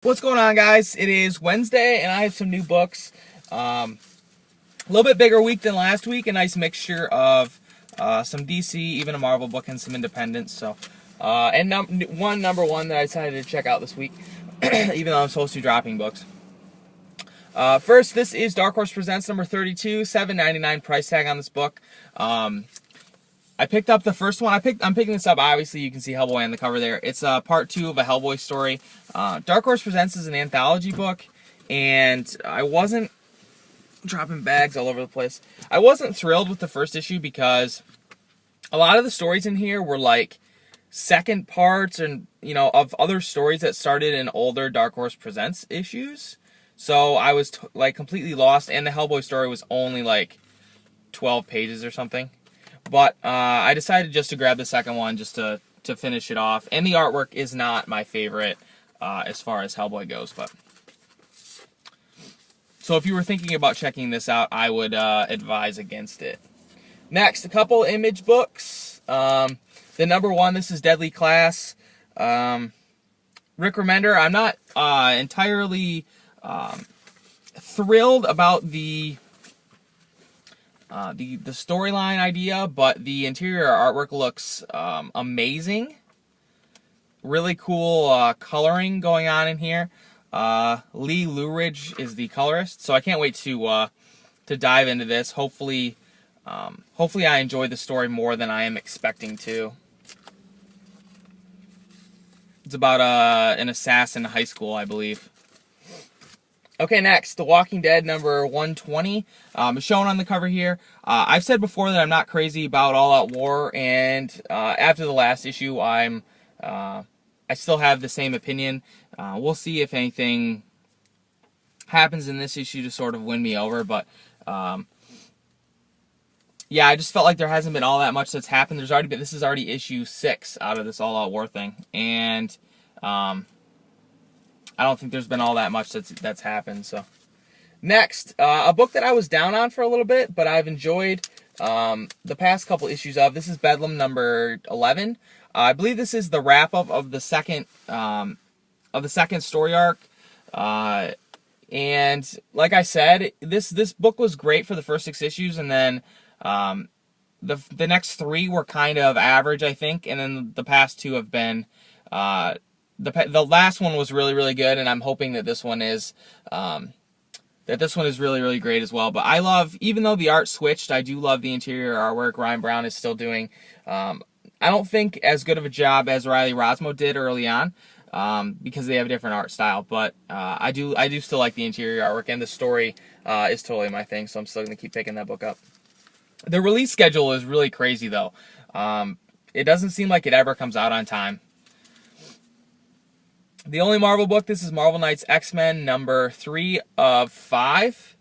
What's going on, guys? It is Wednesday and I have some new books. A little bit bigger week than last week. A nice mixture of some DC, even a Marvel book, and some independents. So, and number one that I decided to check out this week, even though I'm supposed to be dropping books. First, this is Dark Horse Presents number 32, $7.99 price tag on this book. I picked up the first one. I'm picking this up. Obviously, you can see Hellboy on the cover there. It's part 2 of a Hellboy story. Dark Horse Presents is an anthology book, and I wasn't dropping bags all over the place. I wasn't thrilled with the first issue because a lot of the stories in here were like second parts and of other stories that started in older Dark Horse Presents issues. So I was like completely lost, and the Hellboy story was only like 12 pages or something. But I decided just to grab the second one just to finish it off. And the artwork is not my favorite as far as Hellboy goes. But so if you were thinking about checking this out, I would advise against it. Next, a couple image books. The number one, this is Deadly Class. Rick Remender. I'm not entirely thrilled about the storyline idea, but the interior artwork looks amazing. Really cool coloring going on in here. Lee Luridge is the colorist, so I can't wait to dive into this. Hopefully I enjoy the story more than I am expecting to. It's about an assassin in high school, I believe. Okay, next, The Walking Dead number 120 is shown on the cover here. I've said before that I'm not crazy about all-out war, and after the last issue, I still have the same opinion. We'll see if anything happens in this issue to sort of win me over, but yeah, I just felt like there hasn't been all that much that's happened. This is already issue 6 out of this all-out war thing, and I don't think there's been all that much that's happened. So, next, a book that I was down on for a little bit, but I've enjoyed the past couple issues of. This is Bedlam number 11. I believe this is the wrap up of the second story arc. And like I said, this book was great for the first 6 issues, and then the next 3 were kind of average, I think, and then the past 2 have been. The last one was really, really good, and I'm hoping that this one is really, really great as well. But I love, even though the art switched, I do love the interior artwork. Ryan Brown is still doing, I don't think as good of a job as Riley Rosmo did early on, because they have a different art style. But I do still like the interior artwork, and the story is totally my thing. So I'm still gonna keep picking that book up. The release schedule is really crazy though. It doesn't seem like it ever comes out on time. The only Marvel book, this is Marvel Knights X-Men number 3 of 5.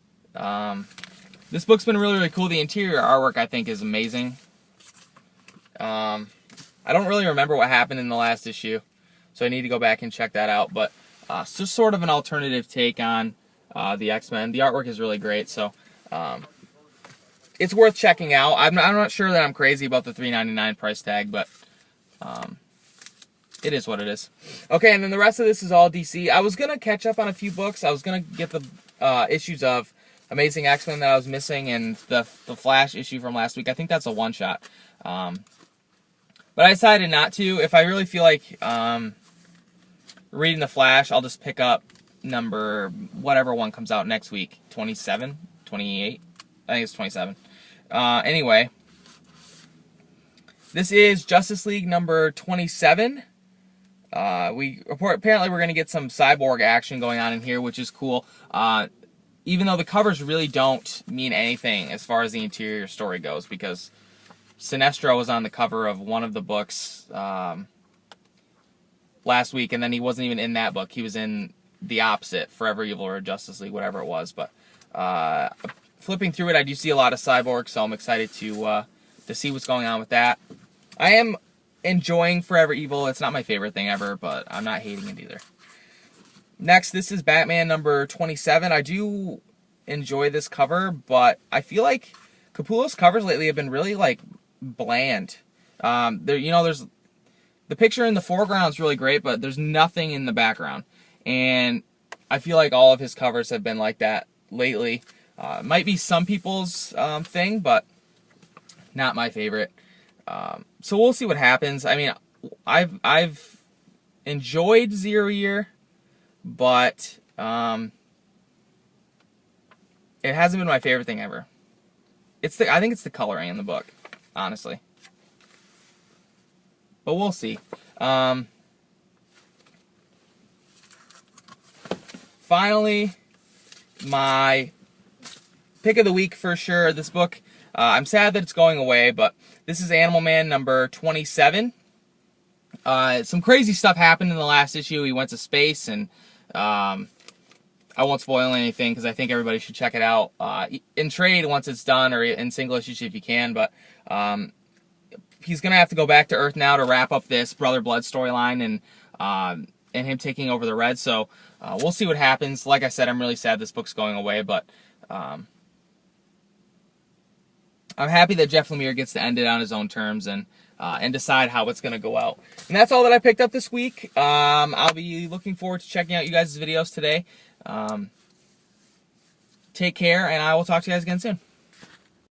This book's been really, really cool. The interior artwork, I think, is amazing. I don't really remember what happened in the last issue, so I need to go back and check that out. But it's just sort of an alternative take on the X-Men. The artwork is really great, so it's worth checking out. I'm not sure that I'm crazy about the $3.99 price tag, but it is what it is. Okay, and then the rest of this is all DC. I was going to catch up on a few books. I was going to get the issues of Amazing X-Men that I was missing, and the Flash issue from last week. I think that's a one-shot. But I decided not to. If I really feel like reading the Flash, I'll just pick up whatever one comes out next week. 27? 28? I think it's 27. Anyway, this is Justice League number 27. Apparently we're going to get some cyborg action going on in here, which is cool. Even though the covers really don't mean anything as far as the interior story goes, because Sinestro was on the cover of one of the books last week, and then he wasn't even in that book. He was in the opposite, Forever Evil or Justice League, whatever it was. But flipping through it, I do see a lot of cyborgs, so I'm excited to see what's going on with that. I am enjoying Forever Evil. It's not my favorite thing ever, but I'm not hating it either. Next, this is Batman number 27. I do enjoy this cover, but I feel like Capullo's covers lately have been really like bland. There's the picture in the foreground is really great, but there's nothing in the background. and I feel like all of his covers have been like that lately. Might be some people's thing, but not my favorite. So we'll see what happens. I mean, I've enjoyed Zero Year, but it hasn't been my favorite thing ever. I think it's the coloring in the book, honestly. But we'll see. Finally, my pick of the week for sure. This book, I'm sad that it's going away, but this is Animal Man number 27. Some crazy stuff happened in the last issue. He went to space, and I won't spoil anything because I think everybody should check it out in trade once it's done, or in single issues if you can. But he's gonna have to go back to Earth now to wrap up this Brother Blood storyline, and him taking over the Red. So we'll see what happens. Like I said, I'm really sad this book's going away, but I'm happy that Jeff Lemire gets to end it on his own terms and decide how it's going to go out. And that's all that I picked up this week. I'll be looking forward to checking out you guys' videos today. Take care, and I will talk to you guys again soon.